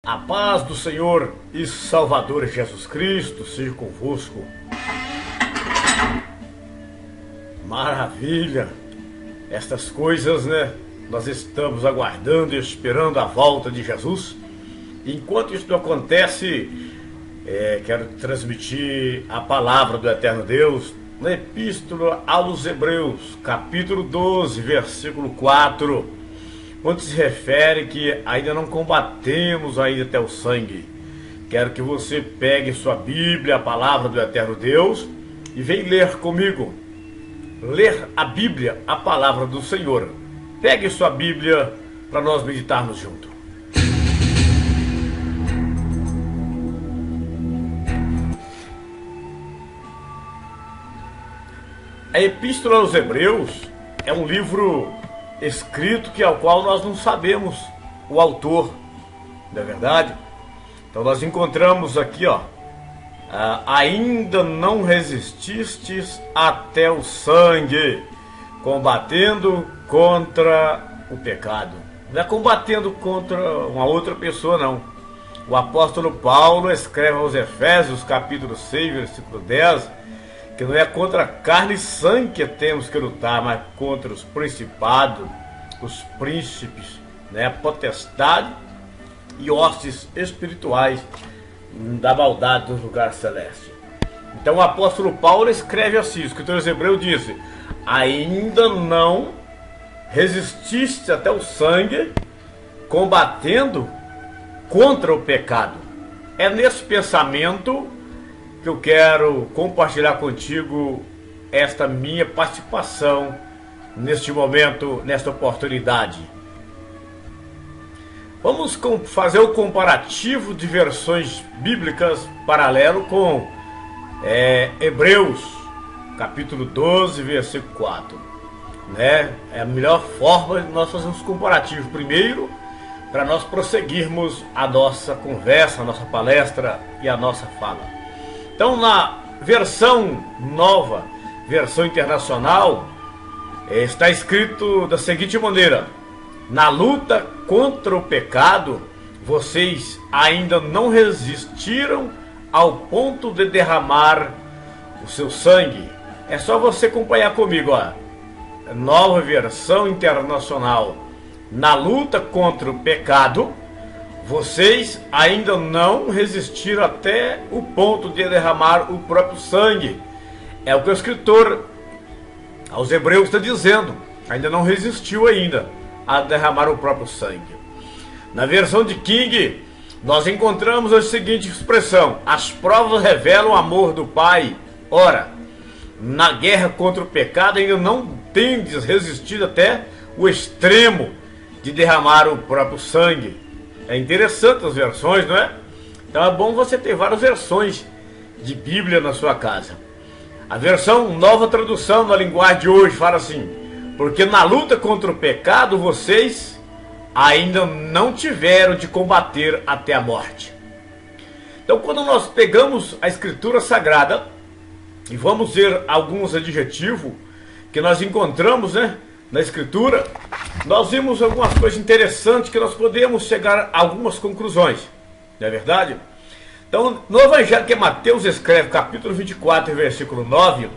A paz do Senhor e Salvador Jesus Cristo seja convosco. Maravilha! Estas coisas, né? Nós estamos aguardando e esperando a volta de Jesus. Enquanto isso não acontece, quero transmitir a palavra do Eterno Deus na Epístola aos Hebreus, capítulo 12, versículo 4. Quando se refere que ainda não combatemos ainda até o sangue. Quero que você pegue sua Bíblia, a palavra do Eterno Deus, e venha ler comigo. Ler a Bíblia, a palavra do Senhor. Pegue sua Bíblia para nós meditarmos juntos. A Epístola aos Hebreus é um livro escrito ao qual nós não sabemos o autor, não é verdade? Então nós encontramos aqui, ainda não resististes até o sangue, combatendo contra o pecado. Não é combatendo contra uma outra pessoa, não. O apóstolo Paulo escreve aos Efésios, capítulo 6, versículo 10, que não é contra carne e sangue que temos que lutar, mas contra os principados, os príncipes, a potestade e hostes espirituais da maldade dos lugares celestes. Então o apóstolo Paulo escreve assim, o escritor dos Hebreus diz: ainda não resististe até o sangue, combatendo contra o pecado. É nesse pensamento que eu quero compartilhar contigo esta minha participação neste momento, nesta oportunidade. Vamos fazer o comparativo de versões bíblicas paralelo com Hebreus, capítulo 12, versículo 4. É a melhor forma de nós fazermos comparativo primeiro, para nós prosseguirmos a nossa conversa, a nossa palestra e a nossa fala. Então, na versão nova, versão internacional, está escrito da seguinte maneira: na luta contra o pecado, vocês ainda não resistiram ao ponto de derramar o seu sangue. É só você acompanhar comigo, nova versão internacional. Na luta contra o pecado, vocês ainda não resistiram até o ponto de derramar o próprio sangue. É o que o escritor aos Hebreus está dizendo. Ainda não resistiu ainda a derramar o próprio sangue. Na versão de King, nós encontramos a seguinte expressão: as provas revelam o amor do Pai. Ora, na guerra contra o pecado ainda não tendes resistido até o extremo de derramar o próprio sangue. É interessante as versões, não é? Então é bom você ter várias versões de Bíblia na sua casa. A versão Nova Tradução na linguagem de hoje fala assim: porque na luta contra o pecado vocês ainda não tiveram de combater até a morte. Então, quando nós pegamos a Escritura Sagrada e vamos ver alguns adjetivos que nós encontramos, na Escritura, nós vimos algumas coisas interessantes que nós podemos chegar a algumas conclusões, não é verdade? Então, no Evangelho que Mateus escreve, capítulo 24, versículo 9,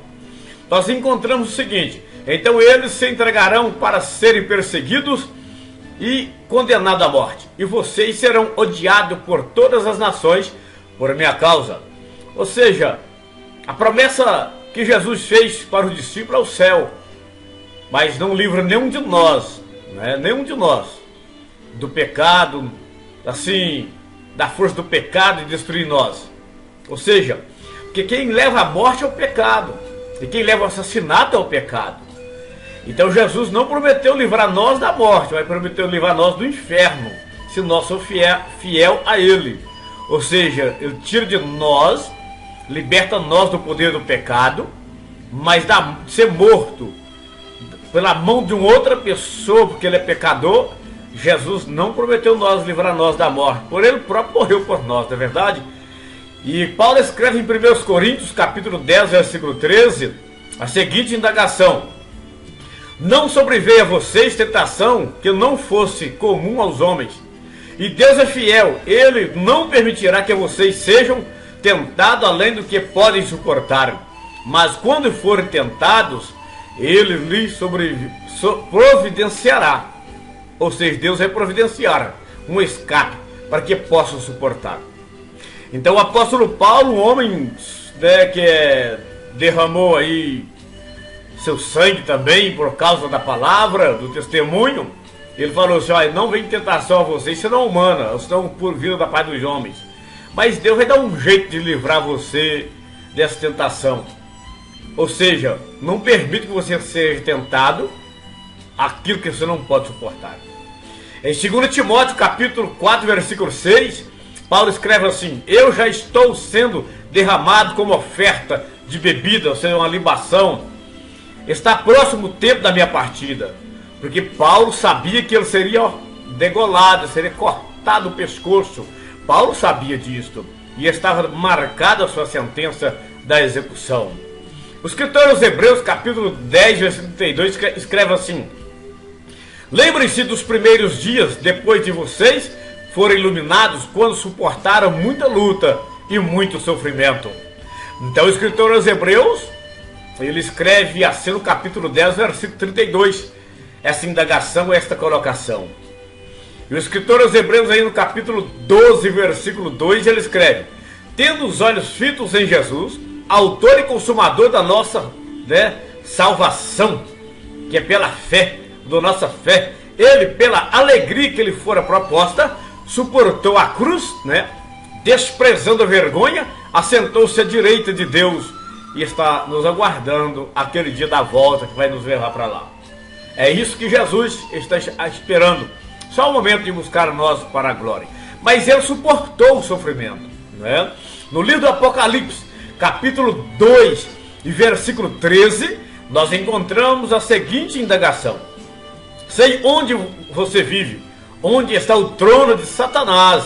nós encontramos o seguinte: então eles se entregarão para serem perseguidos e condenados à morte, e vocês serão odiados por todas as nações por minha causa. Ou seja, a promessa que Jesus fez para os discípulos é o céu, mas não livra nenhum de nós, nenhum de nós, do pecado, assim, da força do pecado e destruir nós. Ou seja, porque quem leva a morte é o pecado, e quem leva o assassinato é o pecado. Então Jesus não prometeu livrar nós da morte, mas prometeu livrar nós do inferno, se nós somos fiel a Ele. Ou seja, Ele tira de nós, liberta nós do poder do pecado, mas de ser morto pela mão de uma outra pessoa, porque ele é pecador, Jesus não prometeu livrar nós da morte, por ele próprio morreu por nós, não é verdade? E Paulo escreve em 1 Coríntios, capítulo 10, versículo 13, a seguinte indagação: não sobreveio a vocês tentação que não fosse comum aos homens, E Deus é fiel, Ele não permitirá que vocês sejam tentados além do que podem suportar. Mas quando forem tentados, Ele lhes providenciará. Ou seja, Deus vai providenciar um escape para que possam suportar. Então o apóstolo Paulo, um homem, né, que derramou aí seu sangue também por causa da palavra, do testemunho, ele falou assim: olha, não vem tentação a vocês, senão humana, senão por vida da paz dos homens. Mas Deus vai dar um jeito de livrar você dessa tentação. Ou seja, não permite que você seja tentado aquilo que você não pode suportar. Em 2 Timóteo capítulo 4, versículo 6, Paulo escreve assim: eu já estou sendo derramado como oferta de bebida, ou seja, uma libação. Está próximo o tempo da minha partida. Porque Paulo sabia que ele seria degolado, seria cortado o pescoço. Paulo sabia disto e estava marcada a sua sentença da execução. O escritor aos Hebreus, capítulo 10, versículo 32, escreve assim: lembrem-se dos primeiros dias depois de vocês forem iluminados, quando suportaram muita luta e muito sofrimento. Então o escritor aos Hebreus, ele escreve assim no capítulo 10, versículo 32, essa indagação, esta colocação. E o escritor aos Hebreus aí no capítulo 12, versículo 2, ele escreve: tendo os olhos fitos em Jesus, autor e consumador da nossa, né, salvação, que é pela fé, da nossa fé, ele, pela alegria que lhe fora proposta, suportou a cruz, né, desprezando a vergonha, assentou-se à direita de Deus e está nos aguardando aquele dia da volta que vai nos levar para lá. É isso que Jesus está esperando. Só o momento de buscar nós para a glória. Mas ele suportou o sofrimento, né? No livro do Apocalipse, capítulo 2 e versículo 13, nós encontramos a seguinte indagação: sei onde você vive, onde está o trono de Satanás.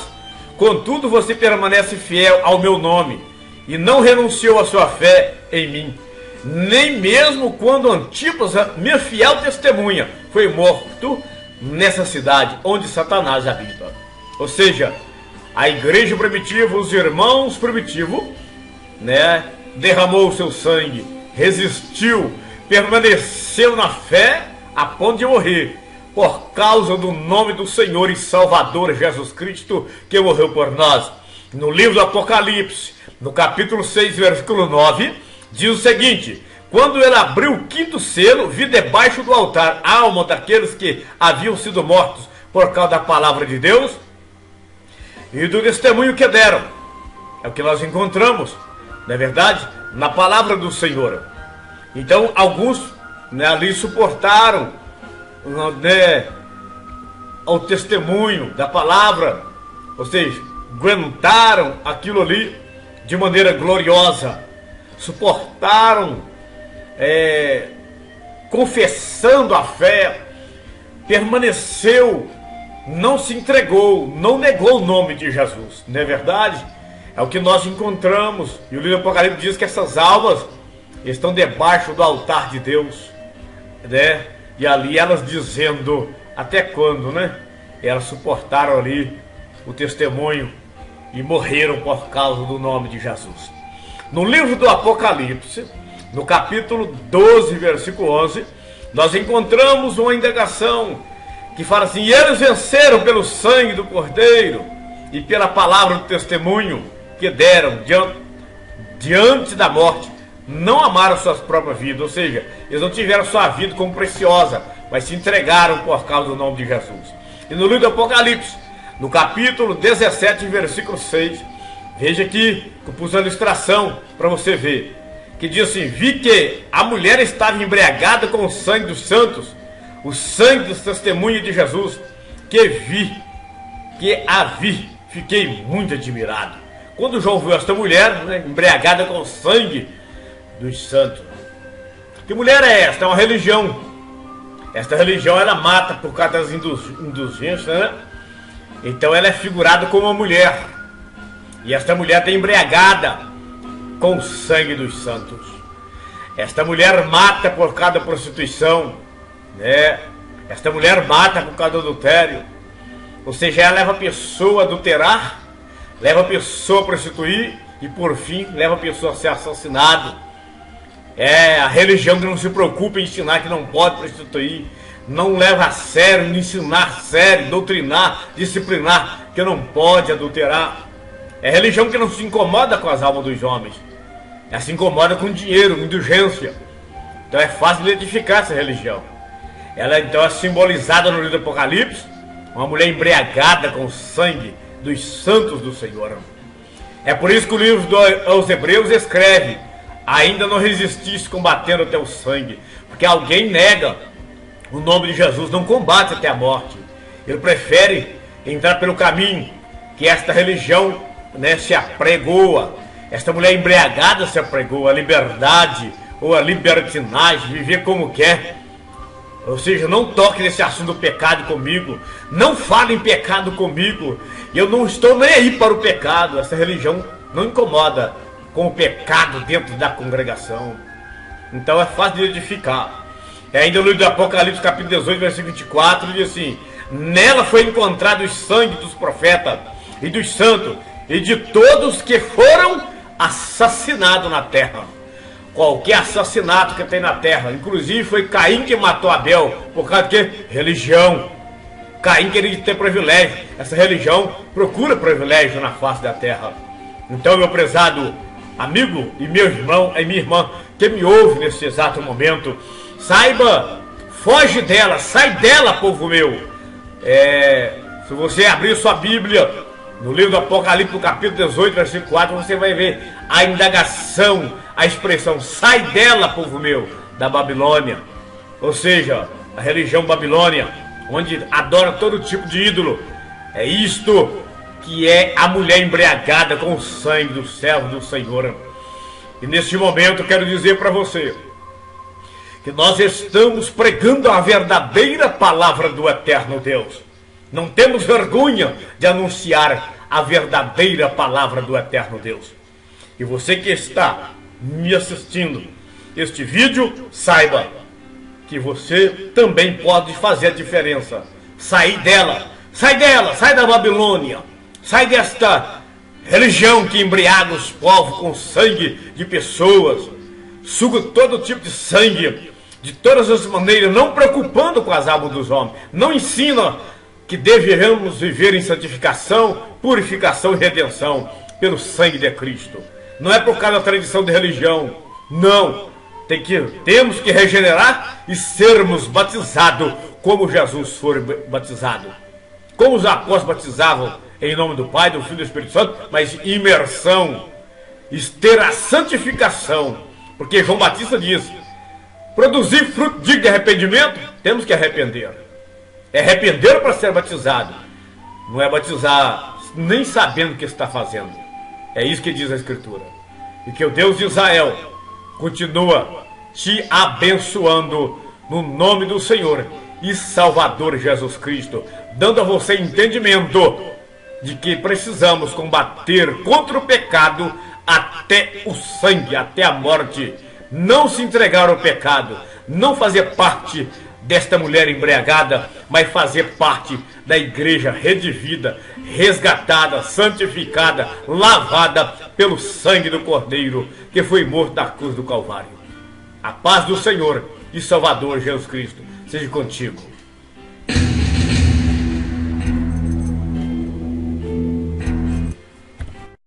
Contudo, você permanece fiel ao meu nome e não renunciou à sua fé em mim. Nem mesmo quando Antipas, minha fiel testemunha, foi morto nessa cidade onde Satanás habita. Ou seja, a igreja primitiva, os irmãos primitivos, né, derramou o seu sangue, resistiu, permaneceu na fé a ponto de morrer, por causa do nome do Senhor e Salvador Jesus Cristo, que morreu por nós. No livro do Apocalipse, no capítulo 6, versículo 9, diz o seguinte: quando ele abriu o quinto selo, vi debaixo do altar a alma daqueles que haviam sido mortos por causa da palavra de Deus e do testemunho que deram. É o que nós encontramos, não é verdade? Na palavra do Senhor. Então alguns, né, ali suportaram, né, o testemunho da palavra, ou seja, aguentaram aquilo ali de maneira gloriosa, suportaram, confessando a fé, permaneceu, não se entregou, não negou o nome de Jesus, não é verdade? É o que nós encontramos, e o livro do Apocalipse diz que essas almas estão debaixo do altar de Deus, né? E ali elas dizendo, até quando, né? Elas suportaram ali o testemunho e morreram por causa do nome de Jesus. No livro do Apocalipse, no capítulo 12, versículo 11, nós encontramos uma indagação que fala assim: e eles venceram pelo sangue do Cordeiro e pela palavra do testemunho que deram diante da morte, não amaram suas próprias vidas. Ou seja, eles não tiveram sua vida como preciosa, mas se entregaram por causa do nome de Jesus. E no livro do Apocalipse, no capítulo 17, versículo 6, veja aqui que eu pus a ilustração para você ver, que diz assim: vi que a mulher estava embriagada com o sangue dos santos, o sangue dos testemunhos de Jesus, que a vi, fiquei muito admirado. Quando João viu esta mulher, né, embriagada com o sangue dos santos. Que mulher é esta? É uma religião. Esta religião, ela mata por causa das indulgências, né? Então ela é figurada como uma mulher. E esta mulher está embriagada com o sangue dos santos. Esta mulher mata por causa da prostituição, né? Esta mulher mata por causa do adultério. Ou seja, ela leva a pessoa a adulterar, leva a pessoa a prostituir e por fim leva a pessoa a ser assassinado. É a religião que não se preocupa em ensinar que não pode prostituir, não leva a sério, ensinar sério, doutrinar, disciplinar que não pode adulterar. É a religião que não se incomoda com as almas dos homens, ela se incomoda com dinheiro, indulgência. Então é fácil de identificar essa religião. Ela então é simbolizada no livro do Apocalipse, uma mulher embriagada com o sangue dos santos do Senhor. É por isso que o livro aos Hebreus escreve: ainda não resististe combatendo até o sangue, porque alguém nega o nome de Jesus, não combate até a morte. Ele prefere entrar pelo caminho que esta religião, se apregoa. Esta mulher embriagada se apregou a liberdade ou a libertinagem, viver como quer. Ou seja, não toque nesse assunto do pecado comigo, não fale em pecado comigo, eu não estou nem aí para o pecado. Essa religião não incomoda com o pecado dentro da congregação. Então é fácil de identificar. Ainda no livro do Apocalipse, capítulo 18, versículo 24, diz assim: nela foi encontrado o sangue dos profetas e dos santos e de todos que foram assassinados na terra. Qualquer assassinato que tem na terra, inclusive foi Caim que matou Abel, por causa de quê? Religião. Caim queria ter privilégio, essa religião procura privilégio na face da terra. Então, meu prezado amigo e meu irmão e minha irmã que me ouve nesse exato momento, saiba, foge dela, sai dela, povo meu. Se você abrir sua Bíblia no livro do Apocalipse, no capítulo 18, versículo 4, você vai ver a indagação, a expressão: sai dela, povo meu, da Babilônia. Ou seja, a religião babilônia, onde adora todo tipo de ídolo. É isto que é a mulher embriagada com o sangue do servo do Senhor. E neste momento eu quero dizer para você que nós estamos pregando a verdadeira palavra do eterno Deus. Não temos vergonha de anunciar a verdadeira palavra do eterno Deus. E você que está me assistindo este vídeo, saiba que você também pode fazer a diferença. Sair dela, sai da Babilônia, sai desta religião que embriaga os povos com sangue de pessoas, suga todo tipo de sangue, de todas as maneiras, não preocupando com as almas dos homens. Não ensina que devemos viver em santificação, purificação e redenção pelo sangue de Cristo. Não é por causa da tradição de religião, não. Temos que regenerar e sermos batizados como Jesus foi batizado. Como os apóstolos batizavam em nome do Pai, do Filho e do Espírito Santo, mas imersão, ter a santificação. Porque João Batista diz: produzir fruto digno de arrependimento, temos que arrepender. É arrepender para ser batizado. Não é batizar nem sabendo o que está fazendo. É isso que diz a Escritura. E que o Deus de Israel continua te abençoando no nome do Senhor e Salvador Jesus Cristo, dando a você entendimento de que precisamos combater contra o pecado até o sangue, até a morte. Não se entregar ao pecado, não fazer parte desta mulher embriagada, mas fazer parte da igreja redimida, resgatada, santificada, lavada pelo sangue do Cordeiro que foi morto na cruz do Calvário. A paz do Senhor e Salvador Jesus Cristo seja contigo.